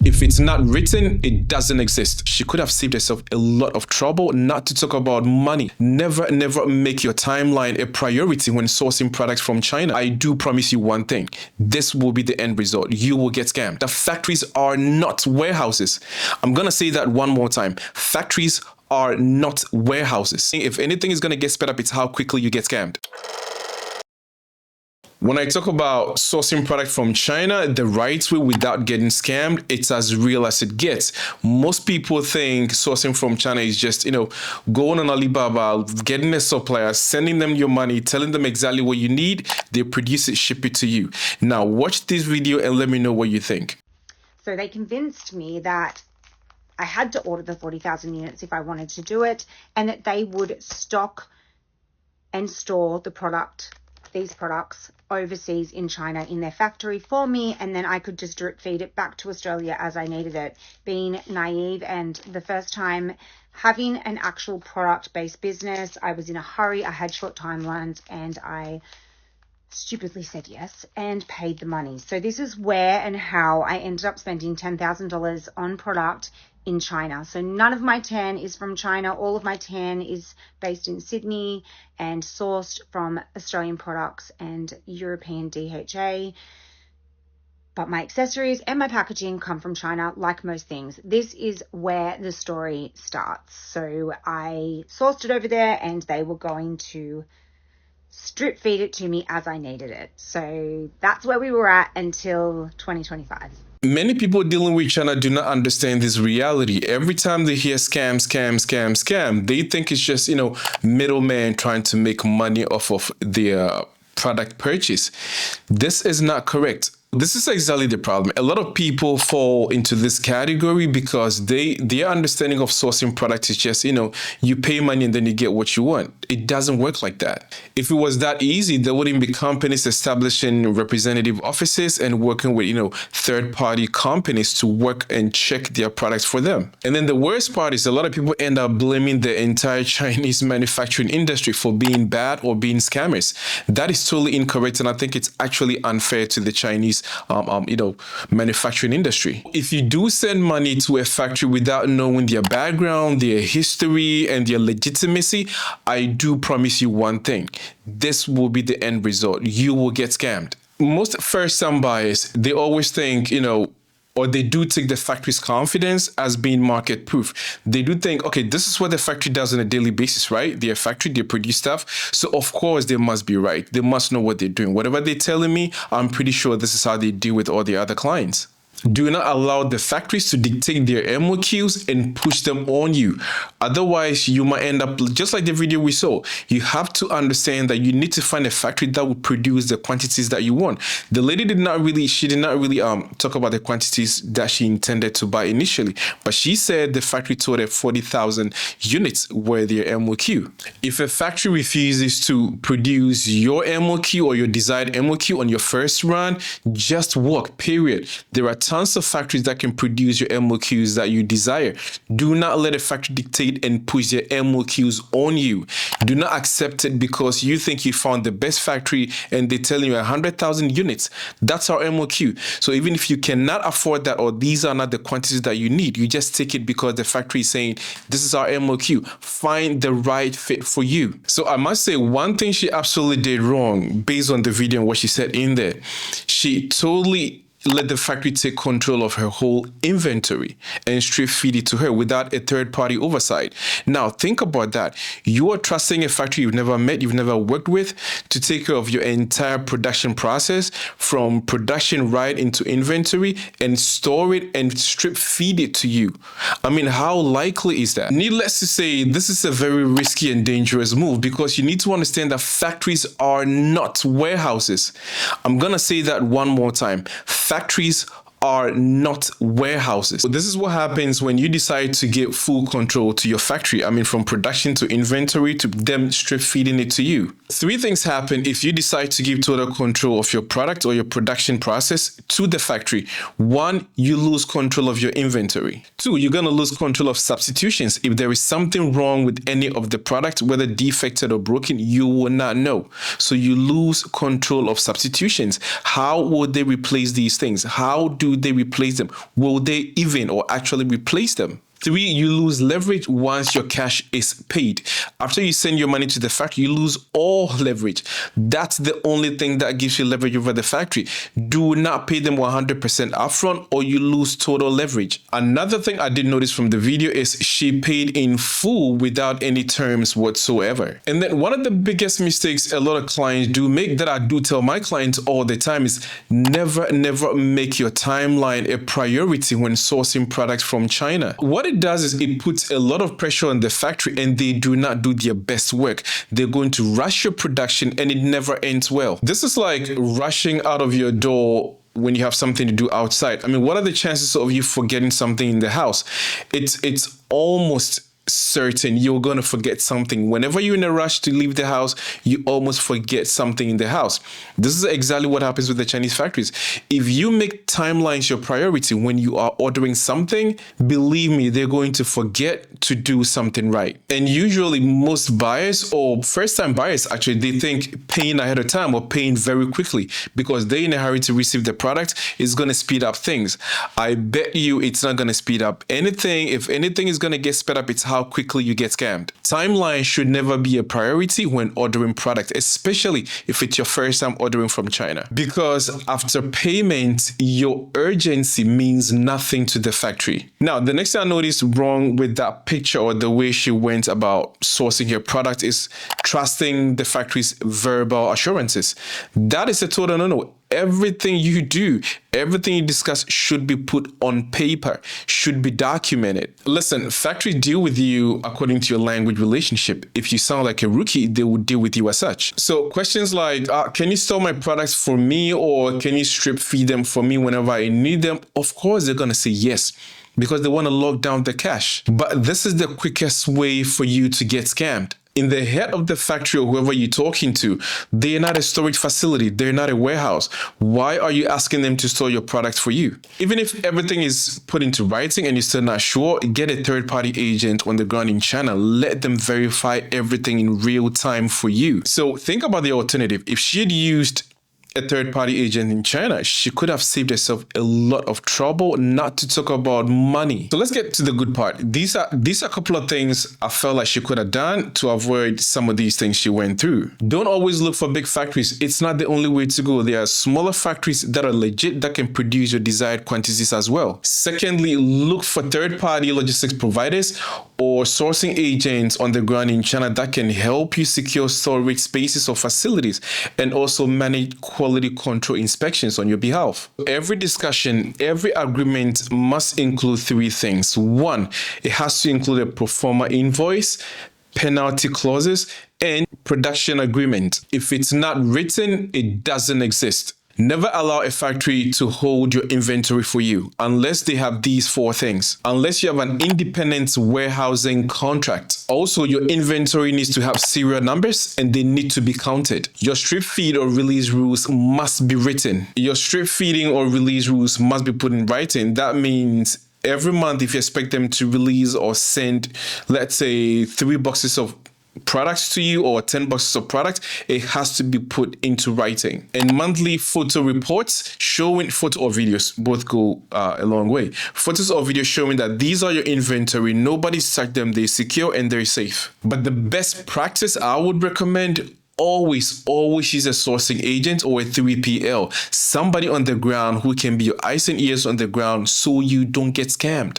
If it's not written, it doesn't exist. She could have saved herself a lot of trouble, not to talk about money. Never make your timeline a priority when sourcing products from China. I do promise you one thing. This will be the end result. You will get scammed. The factories are not warehouses. I'm going to say that one more time. Factories are not warehouses. If anything is going to get sped up, it's how quickly you get scammed. When I talk about sourcing product from China the right way without getting scammed, it's as real as it gets. Most people think sourcing from China is just, going on Alibaba, getting a supplier, sending them your money, telling them exactly what you need, they produce it, ship it to you. Now watch this video and let me know what you think. So they convinced me that I had to order the 40,000 units if I wanted to do it, and that they would stock and store these products overseas in China in their factory for me, and then I could just drip feed it back to Australia as I needed it. Being naive and the first time having an actual product-based business, I was in a hurry, I had short timelines, and I stupidly said yes and paid the money. So this is where and how I ended up spending $10,000 on product in China. So none of my tan is from China. All of my tan is based in Sydney and sourced from Australian products and European DHA. But my accessories and my packaging come from China, like most things. This is where the story starts. So I sourced it over there and they were going to strip feed it to me as I needed it. So that's where we were at until 2025. Many people dealing with China do not understand this reality. Every time they hear scam, they think it's just, middleman trying to make money off of their product purchase. This is not correct. This is exactly the problem. A lot of people fall into this category because their understanding of sourcing products is just, you pay money and then you get what you want. It doesn't work like that. If it was that easy, there wouldn't be companies establishing representative offices and working with, third-party companies to work and check their products for them. And then the worst part is a lot of people end up blaming the entire Chinese manufacturing industry for being bad or being scammers. That is totally incorrect, and I think it's actually unfair to the Chinese manufacturing industry. If you do send money to a factory without knowing their background, their history, and their legitimacy, I do promise you one thing. This will be the end result. You will get scammed. Most first-time buyers, they always think, or they do take the factory's confidence as being market proof. They do think, okay, this is what the factory does on a daily basis, right? They're a factory, they produce stuff. So of course they must be right. They must know what they're doing. Whatever they're telling me, I'm pretty sure this is how they deal with all the other clients. Do not allow the factories to dictate their MOQs and push them on you. Otherwise, you might end up just like the video we saw. You have to understand that you need to find a factory that will produce the quantities that you want. The lady did not really talk about the quantities that she intended to buy initially, but she said the factory told her 40,000 units were their MOQ. If a factory refuses to produce your MOQ or your desired MOQ on your first run, just walk, period. There are tons of factories that can produce your MOQs that you desire. Do not let a factory dictate and push their MOQs on you. Do not accept it because you think you found the best factory and they're telling you 100,000 units. That's our MOQ. So even if you cannot afford that or these are not the quantities that you need, you just take it because the factory is saying, this is our MOQ. Find the right fit for you. So I must say one thing she absolutely did wrong based on the video and what she said in there. She totally let the factory take control of her whole inventory and straight feed it to her without a third-party oversight. Now, think about that. You are trusting a factory you've never met, you've never worked with to take care of your entire production process from production right into inventory and store it and strip feed it to you. I mean, how likely is that? Needless to say, this is a very risky and dangerous move because you need to understand that factories are not warehouses. I'm going to say that one more time. Factories are not warehouses. So this is what happens when you decide to give full control to your factory. I mean, from production to inventory to them strip feeding it to you. Three things happen if you decide to give total control of your product or your production process to the factory. One, you lose control of your inventory. Two, you're going to lose control of substitutions. If there is something wrong with any of the product, whether defected or broken, you will not know. So you lose control of substitutions. How would they replace these things? How do do they replace them? Will they even or actually replace them? 3, you lose leverage once your cash is paid. After you send your money to the factory, you lose all leverage. That's the only thing that gives you leverage over the factory. Do not pay them 100% upfront or you lose total leverage. Another thing I did notice from the video is she paid in full without any terms whatsoever. And then one of the biggest mistakes a lot of clients do make, that I do tell my clients all the time, is never make your timeline a priority when sourcing products from China. What it does is it puts a lot of pressure on the factory and they do not do their best work. They're going to rush your production and it never ends well. This is like rushing out of your door when you have something to do outside. I mean, what are the chances of you forgetting something in the house? It's almost certain you're going to forget something. Whenever you're in a rush to leave the house, you almost forget something in the house. This is exactly what happens with the Chinese factories. If you make timelines your priority when you are ordering something, believe me, they're going to forget to do something right. And usually most buyers, or first-time buyers actually, they think paying ahead of time or paying very quickly because they're in a hurry to receive the product is going to speed up things. I bet you it's not going to speed up anything. If anything is going to get sped up, it's how quickly you get scammed. Timeline should never be a priority when ordering product, especially if it's your first time ordering from China. Because after payment, your urgency means nothing to the factory. Now, the next thing I noticed wrong with that picture or the way she went about sourcing her product is trusting the factory's verbal assurances. That is a total no-no. Everything you do, everything you discuss should be put on paper, should be documented. Listen, factories deal with you according to your language relationship. If you sound like a rookie, they will deal with you as such. So questions like, can you store my products for me, or can you strip feed them for me whenever I need them? Of course, they're going to say yes, because they want to lock down the cash. But this is the quickest way for you to get scammed. In the head of the factory or whoever you're talking to, they're not a storage facility. They're not a warehouse. Why are you asking them to store your products for you? Even if everything is put into writing and you're still not sure, get a third-party agent on the ground in China. Let them verify everything in real time for you. So think about the alternative. If she had used a third-party agent in China, she could have saved herself a lot of trouble, not to talk about money. So let's get to the good part. These are a couple of things I felt like she could have done to avoid some of these things she went through. Don't always look for big factories. It's not the only way to go. There are smaller factories that are legit that can produce your desired quantities as well. Secondly, look for third-party logistics providers or sourcing agents on the ground in China that can help you secure storage spaces or facilities and also manage quality control inspections on your behalf. Every discussion, every agreement must include 3 things. 1, it has to include a pro forma invoice, penalty clauses, and production agreement. If it's not written, it doesn't exist. Never allow a factory to hold your inventory for you unless they have these 4 things. Unless you have an independent warehousing contract. Also, your inventory needs to have serial numbers and they need to be counted. Your strip feed or release rules must be written. Your strip feeding or release rules must be put in writing. That means every month, if you expect them to release or send, let's say, 3 boxes of products to you or 10 boxes of product, it has to be put into writing. And monthly photo reports showing, photo or videos, both go a long way. Photos or videos showing that these are your inventory, nobody's touched them, they're secure and they're safe. But the best practice I would recommend, always use a sourcing agent or a 3PL, somebody on the ground who can be your eyes and ears on the ground so you don't get scammed.